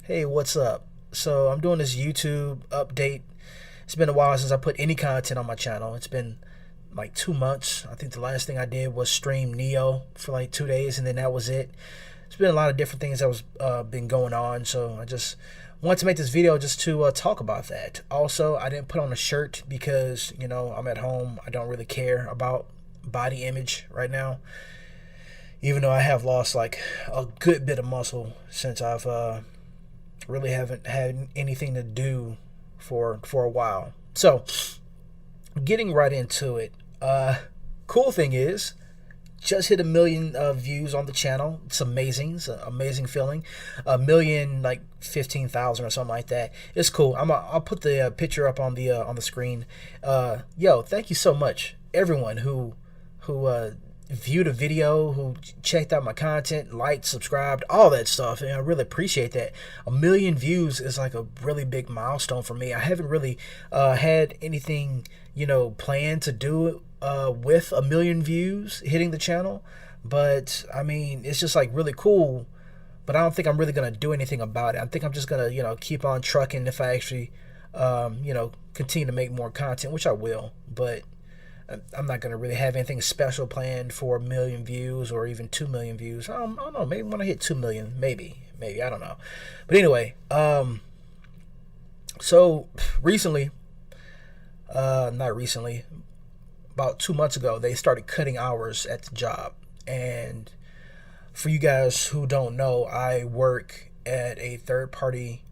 Hey, what's up? So I'm doing this YouTube update. It's been a while since I put any content on my channel. It's been like 2 months. I think the last thing I did was stream Neo for like 2 days, and then that was it. It's been a lot of different things that was been going on, so I just wanted to make this video just to talk about that. Also, I didn't put on a shirt because I'm at home. I don't really care about body image right now, even though I have lost like a good bit of muscle since I've really haven't had anything to do for a while. So, getting right into it. Cool thing is, just hit 1 million views on the channel. It's amazing. It's an amazing feeling. 1,000,000, like 15,000 or something like that. It's cool. I'll put the picture up on the screen. Yo, thank you so much, everyone who viewed a video, who checked out my content, liked, subscribed, all that stuff, and I really appreciate that. 1 million views is like a really big milestone for me. I haven't really had anything planned to do with 1 million views hitting the channel, but I mean, it's just like really cool. But I don't think I'm really gonna do anything about it. I think I'm just gonna keep on trucking if I actually continue to make more content, which I will. But I'm not going to really have anything special planned for 1 million views or even 2 million views. I don't know. Maybe when I hit 2 million, maybe. I don't know. But anyway, so recently, not recently, about 2 months ago, they started cutting hours at the job. And for you guys who don't know, I work at a third-party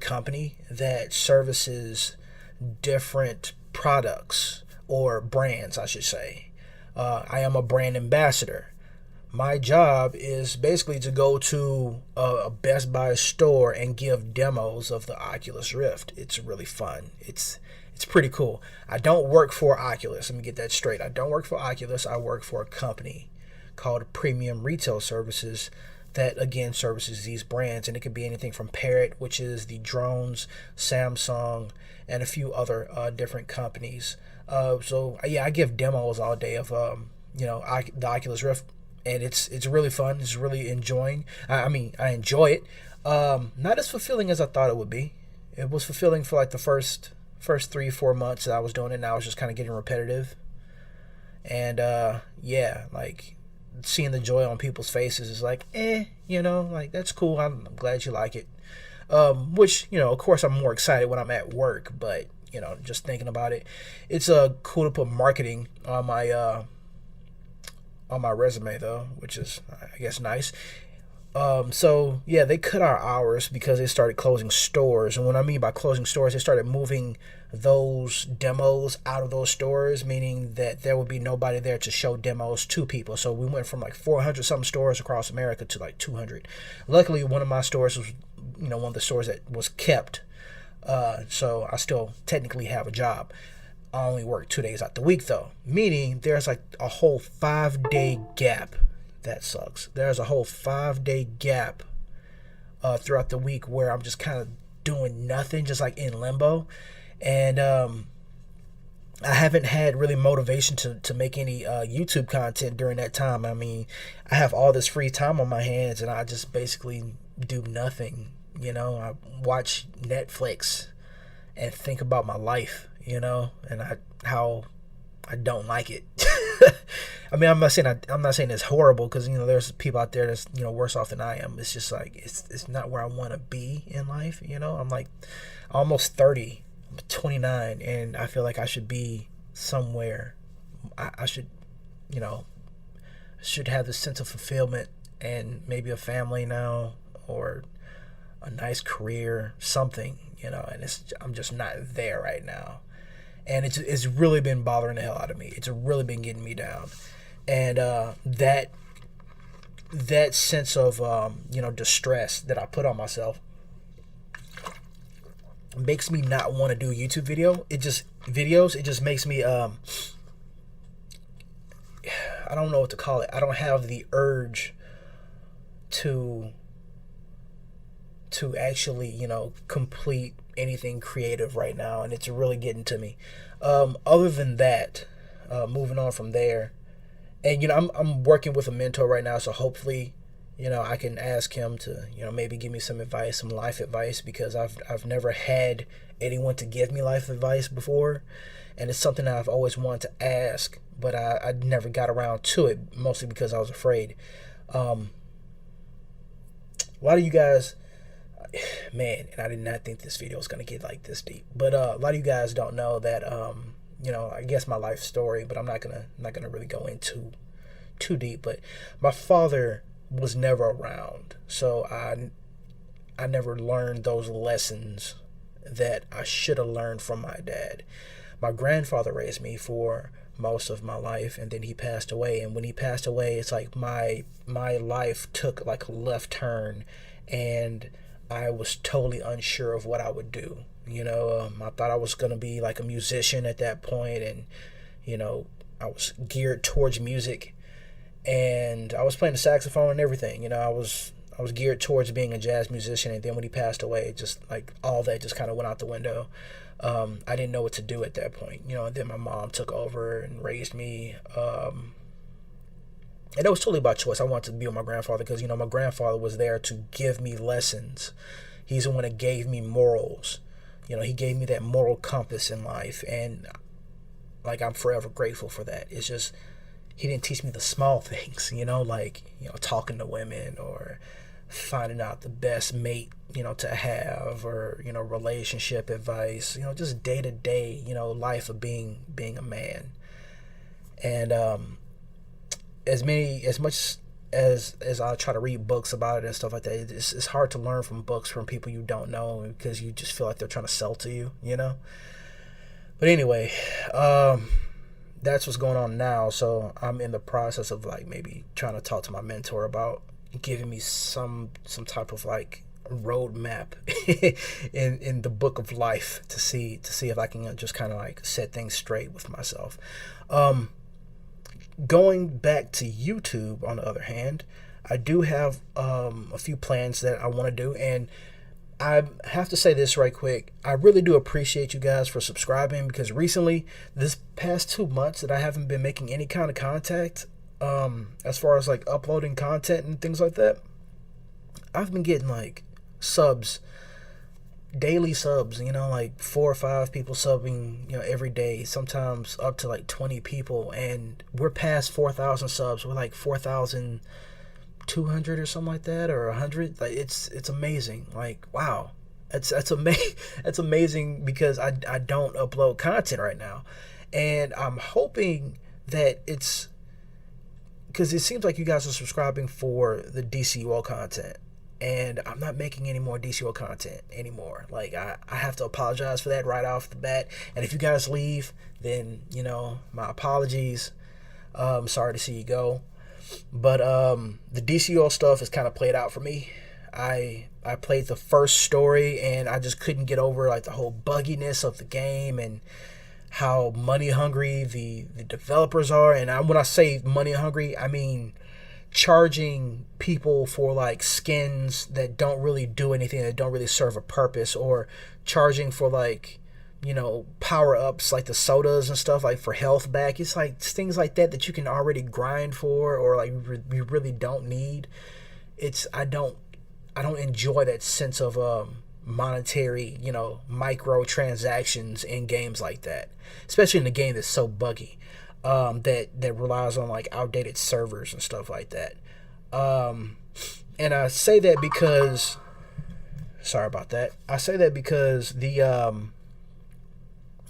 company that services different products, or brands, I should say. I am a brand ambassador. My job is basically to go to a Best Buy store and give demos of the Oculus Rift. It's really fun. It's pretty cool. I don't work for Oculus. Let me get that straight. I don't work for Oculus. I work for a company called Premium Retail Services that again services these brands, and it could be anything from Parrot, which is the drones, Samsung, and a few other different companies. So yeah, I give demos all day of the Oculus Rift, and it's really fun. It's really enjoying. I mean, I enjoy it. Not as fulfilling as I thought it would be. It was fulfilling for like the first 3-4 months that I was doing it. Now it's just kind of getting repetitive, and yeah, like seeing the joy on people's faces is like, like that's cool. I'm glad you like it. Which, of course I'm more excited when I'm at work, but just thinking about it, it's cool to put marketing on my resume though, which is, I guess, nice. So yeah, they cut our hours because they started closing stores. And what I mean by closing stores, they started moving those demos out of those stores, meaning that there would be nobody there to show demos to people. So we went from like 400 something stores across America to like 200. Luckily, one of my stores was, one of the stores that was kept. So I still technically have a job. I only work 2 days out the week though, meaning there's like a whole 5-day gap. That sucks. There's a whole 5-day gap throughout the week where I'm just kind of doing nothing, just like in limbo. And I haven't had really motivation to make any YouTube content during that time. I mean, I have all this free time on my hands, and I just basically do nothing. I watch Netflix and think about my life, and how I don't like it. I mean, I'm not saying it's horrible, because there's people out there that's worse off than I am. It's just like it's not where I want to be in life. I'm like almost 30, I'm 29, and I feel like I should be somewhere. I should should have this sense of fulfillment and maybe a family now, or a nice career, something. And I'm just not there right now. And it's really been bothering the hell out of me. It's really been getting me down. And that sense of distress that I put on myself makes me not want to do YouTube It just makes me I don't know what to call it. I don't have the urge to actually complete anything creative right now, and it's really getting to me. Other than that, moving on from there, and I'm working with a mentor right now, so hopefully I can ask him to, maybe give me some advice, some life advice, because I've never had anyone to give me life advice before, and it's something that I've always wanted to ask, but I never got around to it, mostly because I was afraid. A lot of you guys, man, and I did not think this video was gonna get like this deep, but a lot of you guys don't know that, I guess my life story, but I'm not gonna really go into too deep. But my father was never around, so I never learned those lessons that I should have learned from my dad. My grandfather raised me for most of my life, and then he passed away, and when he passed away, it's like my life took like a left turn, and I was totally unsure of what I would do. I thought I was gonna be like a musician at that point, and I was geared towards music, and I was playing the saxophone and everything. I was geared towards being a jazz musician, and then when he passed away, just like all that just kind of went out the window. I didn't know what to do at that point, and then my mom took over and raised me. And it was totally by choice. I wanted to be with my grandfather because, my grandfather was there to give me lessons. He's the one that gave me morals. He gave me that moral compass in life. And, like, I'm forever grateful for that. It's just, he didn't teach me the small things, talking to women or finding out the best mate, to have, or, relationship advice, just day to day, life of being a man. And, as much as I try to read books about it and stuff like that, it's hard to learn from books from people you don't know, because you just feel like they're trying to sell to you, But anyway, that's what's going on now. So I'm in the process of like maybe trying to talk to my mentor about giving me some type of like roadmap in the book of life to see if I can just kind of like set things straight with myself. Going back to YouTube, on the other hand, I do have a few plans that I want to do, and I have to say this right quick. I really do appreciate you guys for subscribing, because recently, this past 2 months, that I haven't been making any kind of contact, as far as like uploading content and things like that, I've been getting like subs, daily subs, like 4 or 5 people subbing, every day, sometimes up to like 20 people, and we're past 4,000 subs. We're like 4,200 or something like that, or 100. Like it's amazing. Like, wow, that's amazing, because I don't upload content right now, and I'm hoping that it's because it seems like you guys are subscribing for the DCUO content, and I'm not making any more DCUO content anymore. Like, I have to apologize for that right off the bat. And if you guys leave, then, my apologies. Sorry to see you go. But the DCUO stuff is kind of played out for me. I played the first story, and I just couldn't get over like the whole bugginess of the game and how money hungry the developers are. And when I say money hungry, I mean charging people for like skins that don't really do anything, that don't really serve a purpose, or charging for like, power ups like the sodas and stuff, like for health back. It's like things like that you can already grind for, or like you really don't need. I don't enjoy that sense of monetary, microtransactions in games like that, especially in a game that's so buggy, that relies on like outdated servers and stuff like that. And I say that because, sorry about that. I say that because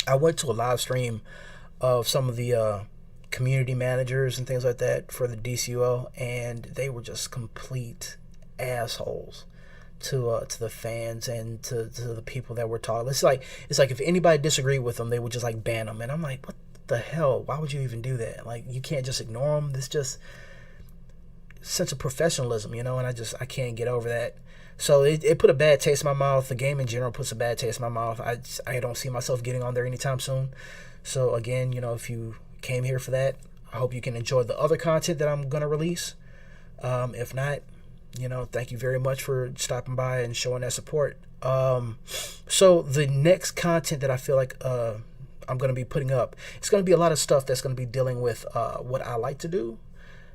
I went to a live stream of some of the community managers and things like that for the DCUO, and they were just complete assholes to the fans and to the people that were talking. It's like if anybody disagreed with them, they would just like ban them. And I'm like, what the hell? Why would you even do that? Like, you can't just ignore them. It's just sense of professionalism, and I can't get over that. So it put a bad taste in my mouth. The game in general puts a bad taste in my mouth. I don't see myself getting on there anytime soon. So again, if you came here for that, I hope you can enjoy the other content that I'm gonna release. If not, thank you very much for stopping by and showing that support. So the next content that I feel like I'm going to be putting up, it's going to be a lot of stuff that's going to be dealing with what I like to do,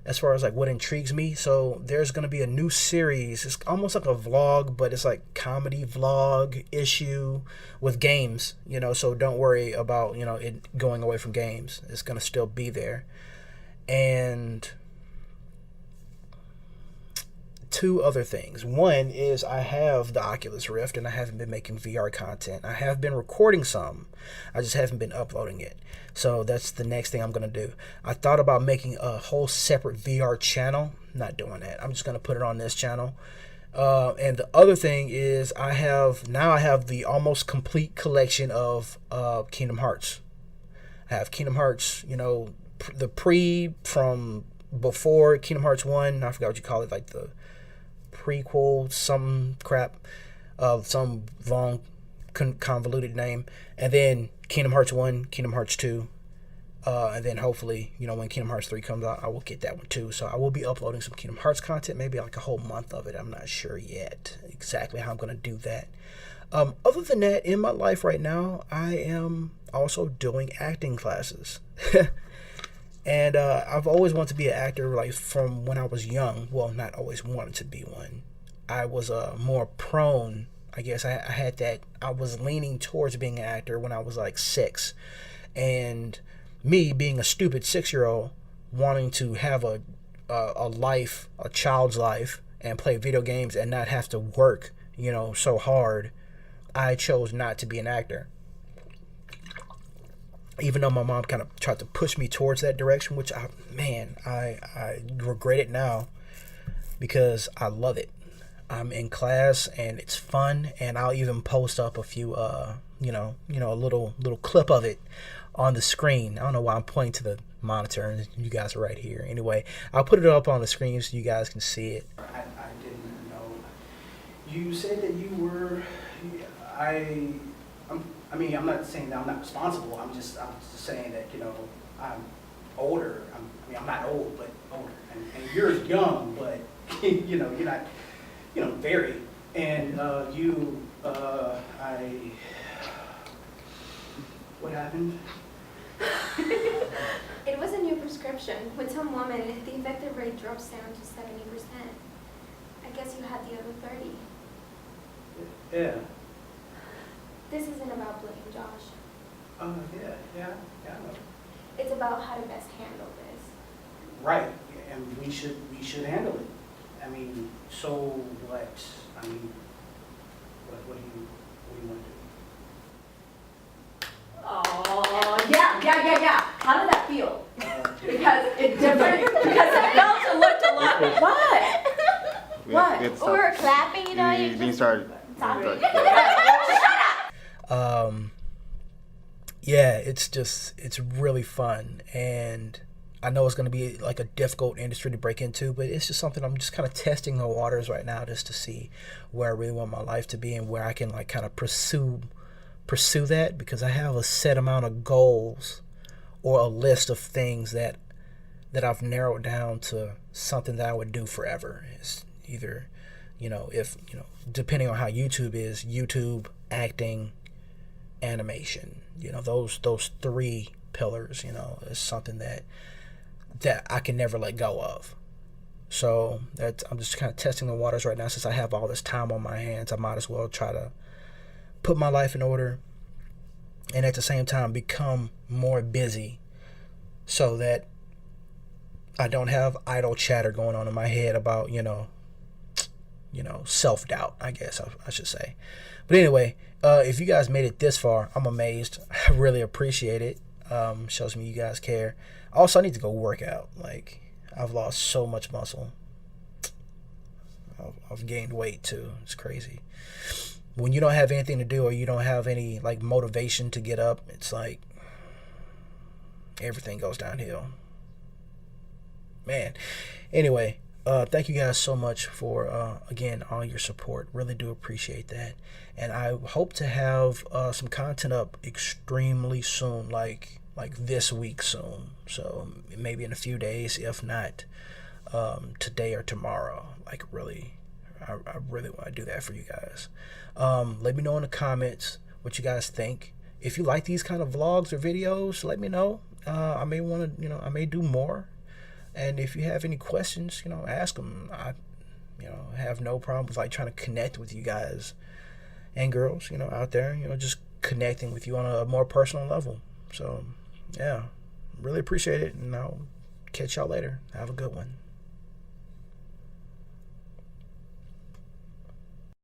as far as like what intrigues me. So there's going to be a new series. It's almost like a vlog, but it's like comedy vlog issue with games, you know, so don't worry about, you know, it going away from games. It's going to still be there. And two other things. One is I have the Oculus Rift and I haven't been making VR content. I have been recording some. I just haven't been uploading it. So that's the next thing I'm going to do. I thought about making a whole separate VR channel. Not doing that. I'm just going to put it on this channel. And the other thing is I have the almost complete collection of Kingdom Hearts. I have Kingdom Hearts, you know, the from before Kingdom Hearts 1. I forgot what you call it, like the prequel, some crap, some long convoluted name, and then Kingdom Hearts 1, Kingdom Hearts 2, and then hopefully, you know, when Kingdom Hearts 3 comes out, I will get that one too. So I will be uploading some Kingdom Hearts content, maybe like a whole month of it. I'm not sure yet exactly how I'm going to do that. Other than that, in my life right now, I am also doing acting classes. And I've always wanted to be an actor, like from when I was young. Well, not always wanted to be one. I was more prone, I guess. I was leaning towards being an actor when I was like 6. And me being a stupid 6-year-old, wanting to have a life, a child's life, and play video games and not have to work, you know, so hard, I chose not to be an actor. Even though my mom kind of tried to push me towards that direction, which I regret it now because I love it. I'm in class and it's fun, and I'll even post up a few, a little clip of it on the screen. I don't know why I'm pointing to the monitor and you guys are right here. Anyway, I'll put it up on the screen so you guys can see it. I didn't know. You said that you were, I'm not saying that I'm not responsible. I'm just saying that, you know, I'm older. I'm not old, but older. And you're young, but, you know, you're not, you know, very. And what happened? It was a new prescription. With some woman, the effective rate drops down to 70%. I guess you had the other 30. Yeah. This isn't about blame, Josh. Yeah, I know. It's about how to best handle this. Right, and we should handle it. I mean, so what? I mean, what do you want to do? Oh, yeah. How did that feel? Because it's different. Because it felt and looked a lot. What? What? We were clapping, you know. You didn't start. Yeah, it's really fun, and I know it's going to be like a difficult industry to break into, but it's just something I'm just kind of testing the waters right now just to see where I really want my life to be and where I can like kind of pursue that, because I have a set amount of goals or a list of things that I've narrowed down to something that I would do forever. It's either, you know, if, you know, depending on how YouTube is, YouTube, acting, animation, you know, those 3 pillars, you know, is something that I can never let go of. So I'm just kind of testing the waters right now. Since I have all this time on my hands, I might as well try to put my life in order and at the same time become more busy so that I don't have idle chatter going on in my head about, you know, self-doubt, I guess I should say. But anyway, if you guys made it this far, I'm amazed. I really appreciate it. Shows me you guys care. Also, I need to go work out. Like, I've lost so much muscle. I've gained weight too. It's crazy. When you don't have anything to do or you don't have any like motivation to get up, it's like everything goes downhill. Man. Anyway, thank you guys so much for, again, all your support. Really do appreciate that. And I hope to have some content up extremely soon, like this week soon. So maybe in a few days, if not today or tomorrow. Like really, I really want to do that for you guys. Let me know in the comments what you guys think. If you like these kind of vlogs or videos, let me know. I may want to, I may do more. And if you have any questions, ask them. I, have no problem with like trying to connect with you guys and girls, out there, just connecting with you on a more personal level. So, yeah, really appreciate it, and I'll catch y'all later. Have a good one.